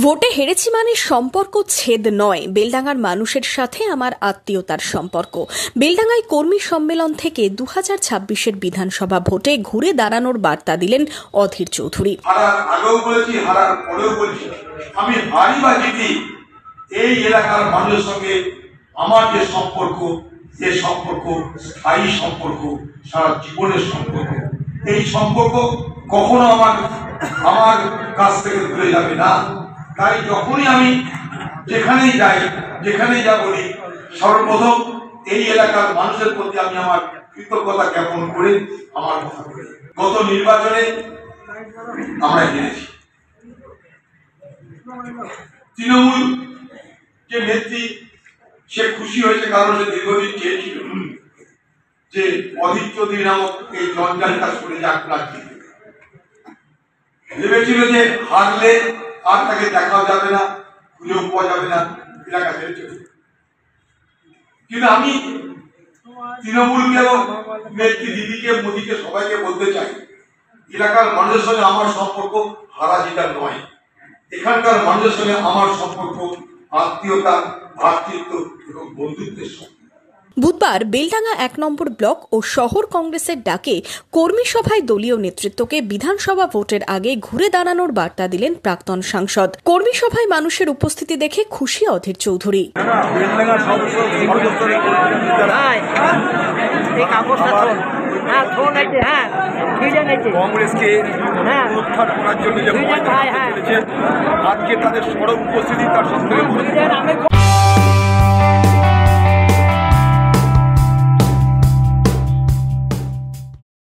ভোটে হেরেছি মানে সম্পর্ক ছেদ নয়, বেলডাঙ্গার মানুষের সাথে আমার আত্মীয়তার সম্পর্ক। বেলডাঙ্গায় কর্মী সম্মেলন থেকে 2026-এর বিধানসভা ভোটে ঘুরে দাঁড়ানোর বার্তা দিলেন অধীর চৌধুরী। হারার আগেও বলেছি, হারার পরেও বলছি, আমি হারি বা জিতি, এই এলাকার মানুষের সঙ্গে আমার যে সম্পর্ক, যে সম্পর্ক স্থায়ী সম্পর্ক, সারা জীবনের সম্পর্ক। এই সম্পর্ক কখনো আমার কাছ থেকে দূরে যাবে না। তাই যখনই আমি যেখানেই যাই, যেখানেই যা বলি, সর্বপ্রথম এই এলাকার মানুষের প্রতি আমি আমার কৃতজ্ঞতা জ্ঞাপন করে আমার কথা বলি। গত নির্বাচনে আমরা হেরেছি। তৃণমূল যে নেত্রী, সে খুশি হয়েছে, কারণ সে দীর্ঘদিন চেয়েছিল যে অধীর চৌধুরী নামক এই জঞ্জাল কাজ করে যাক প্রার্থী। ভেবেছিল যে হারলে আর তাকে দেখাও যাবে না, খুঁজেও পাওয়া যাবে না, এলাকা ছেড়ে চলে। কিন্তু আমি তৃণমূলকে এবং নেত্রী দিদিকে, মোদীকে, সবাইকে বলতে চাই, এলাকার মানুষের সঙ্গে আমার সম্পর্ক হারা জিতার নয়। এখানকার মানুষের সঙ্গে আমার সম্পর্ক আত্মীয়তা, ভ্রাতৃত্ব এবং বন্ধুত্বের সঙ্গে। বুধবার বেলডাঙ্গা 1 নম্বর ব্লক ও শহর কংগ্রেসের ডাকে কর্মী সভায় দলীয় নেতৃত্বকে বিধানসভা ভোটের আগে ঘুরে দাঁড়ানোর বার্তা দিলেন প্রাক্তন সাংসদ। কর্মী সভায় মানুষের উপস্থিতি দেখে খুশি অধীর চৌধুরী। কংগ্রেসকে উত্থান করার জন্য যে আজকে তাদের সড়ক উপস্থিতি, তার সঙ্গে